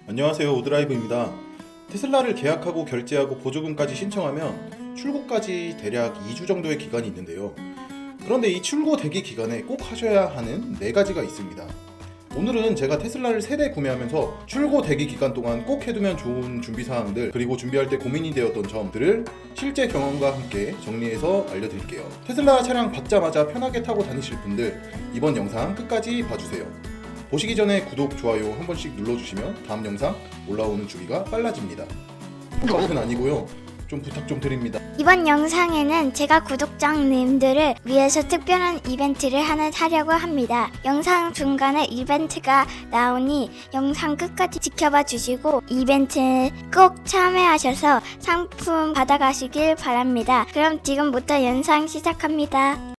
안녕하세요, 오드라이브입니다. 테슬라를 계약하고 결제하고 보조금까지 신청하면 출고까지 대략 2주 정도의 기간이 있는데요. 그런데 이 출고 대기 기간에 꼭 하셔야 하는 4가지가 있습니다. 오늘은 제가 테슬라를 3대 구매하면서 출고 대기 기간 동안 꼭 해두면 좋은 준비사항들, 그리고 준비할 때 고민이 되었던 점들을 실제 경험과 함께 정리해서 알려드릴게요. 테슬라 차량 받자마자 편하게 타고 다니실 분들, 이번 영상 끝까지 봐주세요. 보시기 전에 구독, 좋아요 한 번씩 눌러주시면 다음 영상 올라오는 주기가 빨라집니다. 그건 아니고요, 좀 부탁 좀 드립니다. 이번 영상에는 제가 구독자님들을 위해서 특별한 이벤트를 하나 하려고 합니다. 영상 중간에 이벤트가 나오니 영상 끝까지 지켜봐 주시고 이벤트 꼭 참여하셔서 상품 받아가시길 바랍니다. 그럼 지금부터 영상 시작합니다.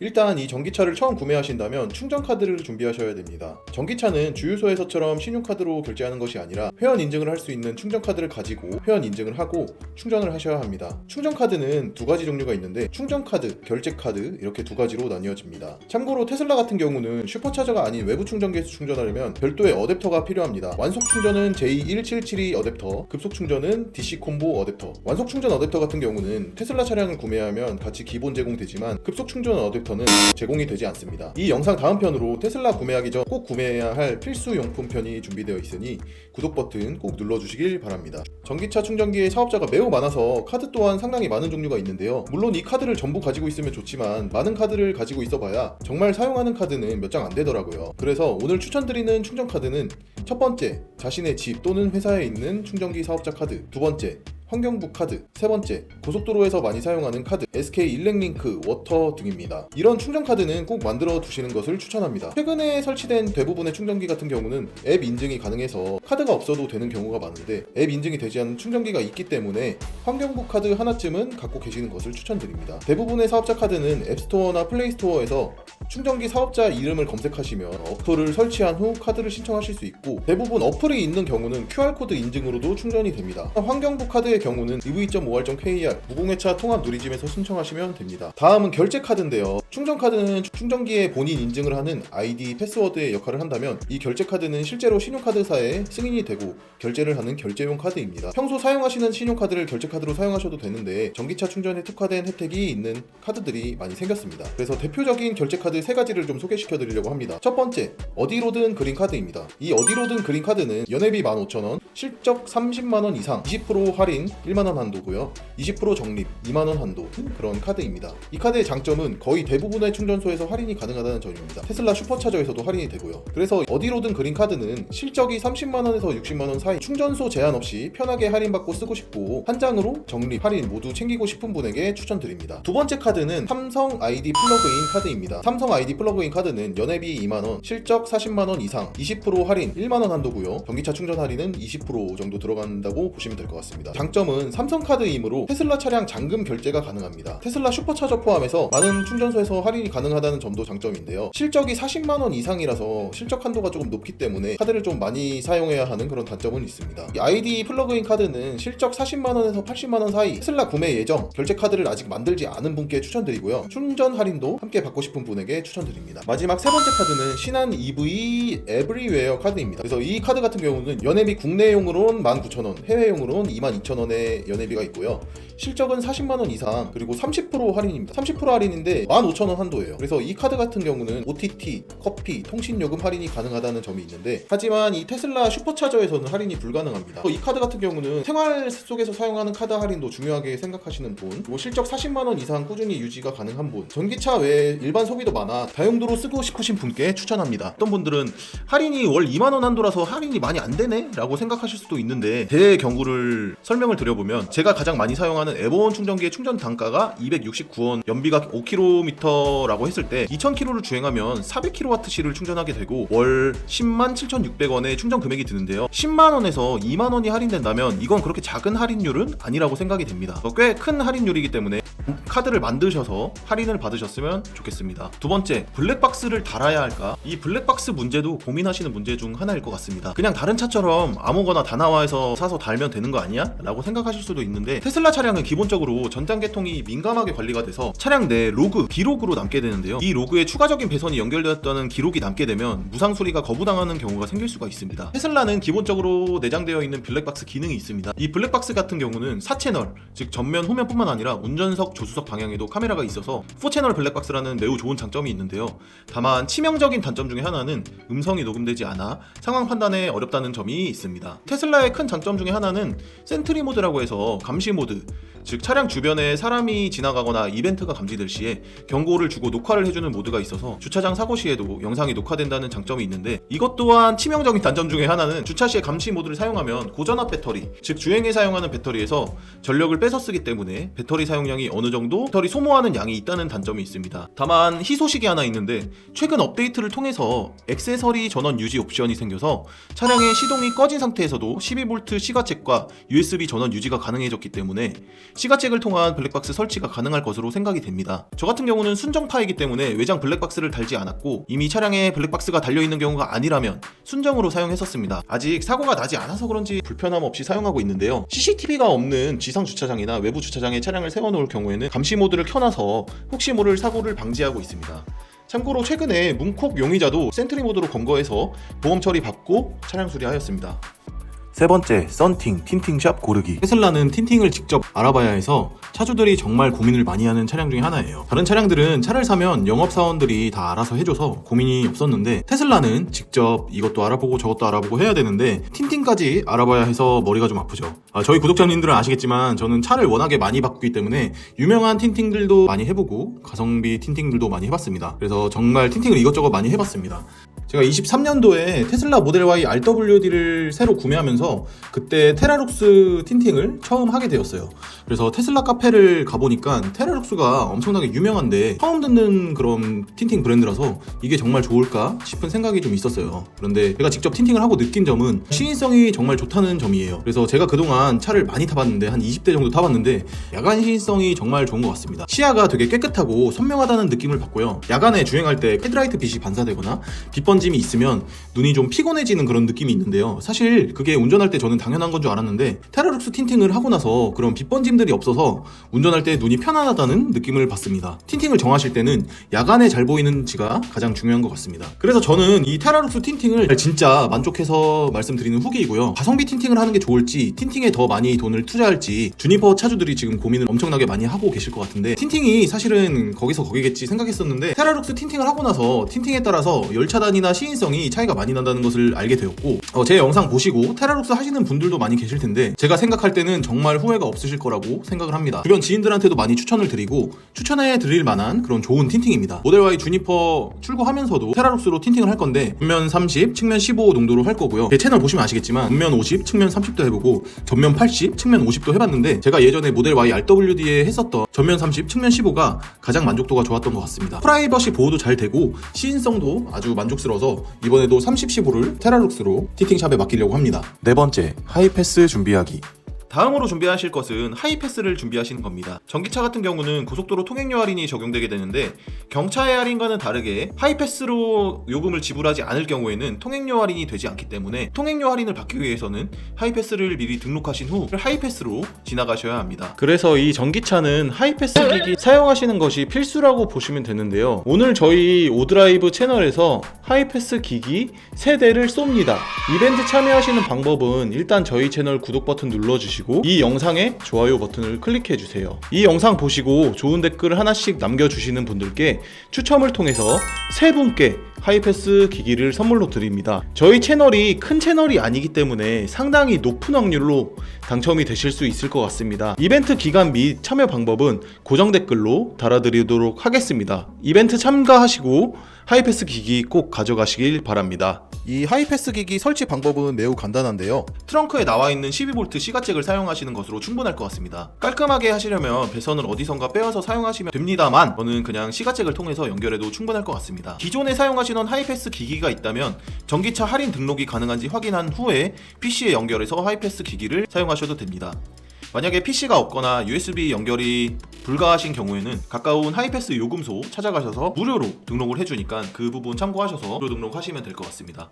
일단 이 전기차를 처음 구매하신다면 충전카드를 준비하셔야 됩니다. 전기차는 주유소에서처럼 신용카드로 결제하는 것이 아니라 회원 인증을 할 수 있는 충전카드를 가지고 회원 인증을 하고 충전을 하셔야 합니다. 충전카드는 2가지 종류가 있는데 충전카드, 결제카드 이렇게 2가지로 나뉘어집니다. 참고로 테슬라 같은 경우는 슈퍼차저가 아닌 외부 충전기에서 충전하려면 별도의 어댑터가 필요합니다. 완속 충전은 J1772 어댑터, 급속 충전은 DC 콤보 어댑터. 완속 충전 어댑터 같은 경우는 테슬라 차량을 구매하면 같이 기본 제공되지만 급속 충전 어댑터 는 제공이 되지 않습니다. 이 영상 다음 편으로 테슬라 구매하기 전 꼭 구매해야 할 필수 용품 편이 준비되어 있으니 구독 버튼 꼭 눌러주시길 바랍니다. 전기차 충전기의 사업자가 매우 많아서 카드 또한 상당히 많은 종류가 있는데요. 물론 이 카드를 전부 가지고 있으면 좋지만 많은 카드를 가지고 있어봐야 정말 사용하는 카드는 몇 장 안 되더라고요. 그래서 오늘 추천드리는 충전카드는 첫 번째, 자신의 집 또는 회사에 있는 충전기 사업자 카드, 두 번째, 환경부 카드, 세 번째, 고속도로에서 많이 사용하는 카드, SK 일렉링크, 워터 등입니다. 이런 충전카드는 꼭 만들어 두시는 것을 추천합니다. 최근에 설치된 대부분의 충전기 같은 경우는 앱 인증이 가능해서 카드가 없어도 되는 경우가 많은데 앱 인증이 되지 않은 충전기가 있기 때문에 환경부 카드 하나쯤은 갖고 계시는 것을 추천드립니다. 대부분의 사업자 카드는 앱스토어나 플레이스토어에서 충전기 사업자 이름을 검색하시면 어플을 설치한 후 카드를 신청하실 수 있고, 대부분 어플이 있는 경우는 QR코드 인증으로도 충전이 됩니다. 환경부 카드의 경우는 ev.5r.kr 무공해차 통합 누리집에서 신청하시면 됩니다. 다음은 결제 카드인데요. 충전 카드는 충전기에 본인 인증을 하는 아이디, 패스워드의 역할을 한다면 이 결제 카드는 실제로 신용카드사에 승인이 되고 결제를 하는 결제용 카드입니다. 평소 사용하시는 신용카드를 결제 카드로 사용하셔도 되는데 전기차 충전에 특화된 혜택이 있는 카드들이 많이 생겼습니다. 그래서 대표적인 결제 카드 3가지를 좀 소개시켜 드리려고 합니다. 첫 번째, 어디로든 그린 카드입니다. 이 어디로든 그린 카드는 연회비 15,000원, 실적 30만원 이상 20% 할인 1만원 한도고요. 20% 적립 2만원 한도 그런 카드입니다. 이 카드의 장점은 거의 대부분의 충전소에서 할인이 가능하다는 점입니다. 테슬라 슈퍼차저에서도 할인이 되고요. 그래서 어디로든 그린 카드는 실적이 30만원에서 60만원 사이 충전소 제한 없이 편하게 할인받고 쓰고 싶고 한 장으로 적립, 할인 모두 챙기고 싶은 분에게 추천드립니다. 두 번째 카드는 삼성 ID 플러그인 카드입니다. 삼성 ID 플러그인 카드는 연회비 2만원, 실적 40만원 이상 20% 할인 1만원 한도고요. 전기차 충전 할인은 20% 정도 들어간다고 보시면 될 것 같습니다. 장점은 삼성카드이므로 테슬라 차량 잔금 결제가 가능합니다. 테슬라 슈퍼차저 포함해서 많은 충전소에서 할인이 가능하다는 점도 장점인데요. 실적이 40만원 이상이라서 실적 한도가 조금 높기 때문에 카드를 좀 많이 사용해야 하는 그런 단점은 있습니다. 이 ID 플러그인 카드는 실적 40만원에서 80만원 사이 테슬라 구매 예정 결제 카드를 아직 만들지 않은 분께 추천드리고요. 충전 할인도 함께 받고 싶은 분에게 추천드립니다. 마지막 세 번째 카드는 신한 EV 에브리웨어 카드입니다. 그래서 이 카드 같은 경우는 연회비 국내용으로는 19,000원, 해외용으로는 22,000원의 연회비가 있고요. 실적은 40만원 이상, 그리고 30% 할인입니다. 30% 할인인데 15,000원 한도예요. 그래서 이 카드 같은 경우는 OTT, 커피, 통신요금 할인이 가능하다는 점이 있는데, 하지만 이 테슬라 슈퍼차저에서는 할인이 불가능합니다. 이 카드 같은 경우는 생활 속에서 사용하는 카드 할인도 중요하게 생각하시는 분, 그리고 실적 40만원 이상 꾸준히 유지가 가능한 분, 전기차 외에 일반 소비도 많아 다용도로 쓰고 싶으신 분께 추천합니다. 어떤 분들은 할인이 월 2만원 한도라서 할인이 많이 안 되네? 라고 생각하실 수도 있는데, 제 경우를 설명을 드려보면 제가 가장 많이 사용하는 에버원 충전기의 충전 단가가 269원, 연비가 5km라고 했을 때 2000km를 주행하면 400kWh를 충전하게 되고 월 107,600원의 충전 금액이 드는데요. 10만원에서 2만원이 할인된다면 이건 그렇게 작은 할인율은 아니라고 생각이 됩니다. 꽤 큰 할인율이기 때문에 카드를 만드셔서 할인을 받으셨으면 좋겠습니다. 두 번째, 블랙박스를 달아야 할까? 이 블랙박스 문제도 고민하시는 문제 중 하나일 것 같습니다. 그냥 다른 차처럼 아무거나 다나와에서 사서 달면 되는 거 아니야? 라고 생각하실 수도 있는데, 테슬라 차량은 기본적으로 전장계통이 민감하게 관리가 돼서 차량 내 로그, 기록으로 남게 되는데요. 이 로그에 추가적인 배선이 연결되었다는 기록이 남게 되면 무상 수리가 거부당하는 경우가 생길 수가 있습니다. 테슬라는 기본적으로 내장되어 있는 블랙박스 기능이 있습니다. 이 블랙박스 같은 경우는 4채널, 즉 전면, 후면뿐만 아니라 운전석, 조수석 방향에도 카메라가 있어서 4채널 블랙박스라는 매우 좋은 장점이 있는데요. 다만 치명적인 단점 중에 하나는 음성이 녹음되지 않아 상황 판단에 어렵다는 점이 있습니다. 테슬라의 큰 장점 중에 하나는 센트리 모드라고 해서 감시 모드, 즉 차량 주변에 사람이 지나가거나 이벤트가 감지될 시에 경고를 주고 녹화를 해주는 모드가 있어서 주차장 사고 시에도 영상이 녹화된다는 장점이 있는데, 이것 또한 치명적인 단점 중에 하나는 주차 시에 감시 모드를 사용하면 고전압 배터리, 즉 주행에 사용하는 배터리에서 전력을 뺏어 쓰기 때문에 배터리 사용량이 어느 정도 배터리 소모하는 양이 있다는 단점이 있습니다. 다만 희소식이 하나 있는데, 최근 업데이트를 통해서 액세서리 전원 유지 옵션이 생겨서 차량의 시동이 꺼진 상태에서도 12V 시가잭과 USB 전원 유지가 가능해졌기 때문에 시가잭을 통한 블랙박스 설치가 가능할 것으로 생각이 됩니다. 저 같은 경우는 순정파이기 때문에 외장 블랙박스를 달지 않았고, 이미 차량에 블랙박스가 달려있는 경우가 아니라면 순정으로 사용했었습니다. 아직 사고가 나지 않아서 그런지 불편함 없이 사용하고 있는데요. CCTV가 없는 지상 주차장이나 외부 주차장에 차량을 세워놓을 경우에는 감시 모드를 켜놔서 혹시 모를 사고를 방지하고 있습니다. 참고로 최근에 문콕 용의자도 센트리 모드로 검거해서 보험 처리 받고 차량 수리하였습니다. 세 번째, 썬팅, 틴팅샵 고르기. 테슬라는 틴팅을 직접 알아봐야 해서 차주들이 정말 고민을 많이 하는 차량 중에 하나예요. 다른 차량들은 차를 사면 영업사원들이 다 알아서 해줘서 고민이 없었는데, 테슬라는 직접 이것도 알아보고 저것도 알아보고 해야 되는데 틴팅까지 알아봐야 해서 머리가 좀 아프죠. 저희 구독자님들은 아시겠지만 저는 차를 워낙에 많이 바꾸기 때문에 유명한 틴팅들도 많이 해보고 가성비 틴팅들도 많이 해봤습니다. 그래서 정말 틴팅을 이것저것 많이 해봤습니다. 제가 23년도에 테슬라 모델 Y RWD를 새로 구매하면서 그때 테라룩스 틴팅을 처음 하게 되었어요. 그래서 테슬라 카페를 가보니까 테라룩스가 엄청나게 유명한데 처음 듣는 그런 틴팅 브랜드라서 이게 정말 좋을까 싶은 생각이 좀 있었어요. 그런데 제가 직접 틴팅을 하고 느낀 점은 시인성이 정말 좋다는 점이에요. 그래서 제가 그동안 차를 많이 타봤는데 한 20대 정도 타봤는데 야간 시인성이 정말 좋은 것 같습니다. 시야가 되게 깨끗하고 선명하다는 느낌을 받고요. 야간에 주행할 때 헤드라이트 빛이 반사되거나 빛번짐이 있으면 눈이 좀 피곤해지는 그런 느낌이 있는데요. 사실 그게 운전할 때 저는 당연한 건 줄 알았는데 테라룩스 틴팅을 하고 나서 그런 빛번짐들이 없어서 운전할 때 눈이 편안하다는 느낌을 받습니다. 틴팅을 정하실 때는 야간에 잘 보이는지가 가장 중요한 것 같습니다. 그래서 저는 이 테라룩스 틴팅을 진짜 만족해서 말씀드리는 후기이고요. 가성비 틴팅을 하는 게 좋을지 틴팅에 더 많이 돈을 투자할지 주니퍼 차주들이 지금 고민을 엄청나게 많이 하고 계실 것 같은데, 틴팅이 사실은 거기서 거기겠지 생각했었는데 테라룩스 틴팅을 하고 나서 틴팅에 따라서 열차단이나 시인성이 차이가 많이 난다는 것을 알게 되었고, 제 영상 보시고 테라룩스 하시는 분들도 많이 계실 텐데 제가 생각할 때는 정말 후회가 없으실 거라고 생각을 합니다. 주변 지인들한테도 많이 추천을 드리고 추천해 드릴 만한 그런 좋은 틴팅입니다. 모델 Y 주니퍼 출고하면서도 테라룩스로 틴팅을 할 건데 전면 30, 측면 15 농도로 할 거고요. 제 채널 보시면 아시겠지만 전면 50, 측면 30도 해보고 전면 80, 측면 50도 해봤는데 제가 예전에 모델 Y RWD에 했었던 전면 30, 측면 15가 가장 만족도가 좋았던 것 같습니다. 프라이버시 보호도 잘 되고 시인성도 아주 만족스러워서 이번에도 30, 15를 테라룩스로 틴팅샵에 맡기려고 합니다. 네 번째, 하이패스 준비하기. 다음으로 준비하실 것은 하이패스를 준비하시는 겁니다. 전기차 같은 경우는 고속도로 통행료 할인이 적용되게 되는데, 경차의 할인과는 다르게 하이패스로 요금을 지불하지 않을 경우에는 통행료 할인이 되지 않기 때문에 통행료 할인을 받기 위해서는 하이패스를 미리 등록하신 후 하이패스로 지나가셔야 합니다. 그래서 이 전기차는 하이패스 기기 사용하시는 것이 필수라고 보시면 되는데요. 오늘 저희 오드라이브 채널에서 하이패스 기기 3대를 쏩니다. 이벤트 참여하시는 방법은 일단 저희 채널 구독 버튼 눌러주시고 이 영상에 좋아요 버튼을 클릭해주세요. 이 영상 보시고 좋은 댓글 하나씩 남겨주시는 분들께 추첨을 통해서 3분께 하이패스 기기를 선물로 드립니다. 저희 채널이 큰 채널이 아니기 때문에 상당히 높은 확률로 당첨이 되실 수 있을 것 같습니다. 이벤트 기간 및 참여 방법은 고정 댓글로 달아드리도록 하겠습니다. 이벤트 참가하시고 하이패스 기기 꼭 가져가시길 바랍니다. 이 하이패스 기기 설치 방법은 매우 간단한데요. 트렁크에 나와 있는 12V 시가잭을 사용하시는 것으로 충분할 것 같습니다. 깔끔하게 하시려면 배선을 어디선가 빼와서 사용하시면 됩니다만 저는 그냥 시가잭을 통해서 연결해도 충분할 것 같습니다. 기존에 사용하시는 하이패스 기기가 있다면 전기차 할인 등록이 가능한지 확인한 후에 PC에 연결해서 하이패스 기기를 사용하셔도 됩니다. 만약에 PC가 없거나 USB 연결이 불가하신 경우에는 가까운 하이패스 요금소 찾아가셔서 무료로 등록을 해주니까 그 부분 참고하셔서 무료 등록하시면 될 것 같습니다.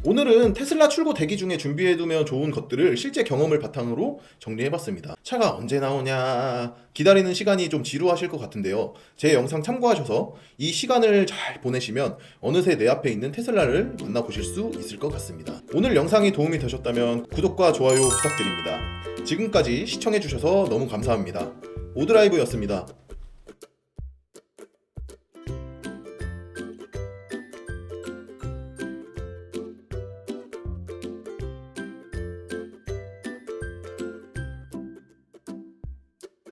오늘은 테슬라 출고 대기 중에 준비해두면 좋은 것들을 실제 경험을 바탕으로 정리해봤습니다. 차가 언제 나오냐 기다리는 시간이 좀 지루하실 것 같은데요. 제 영상 참고하셔서 이 시간을 잘 보내시면 어느새 내 앞에 있는 테슬라를 만나보실 수 있을 것 같습니다. 오늘 영상이 도움이 되셨다면 구독과 좋아요 부탁드립니다. 지금까지 시청해주셔서 너무 감사합니다. 오드라이브였습니다.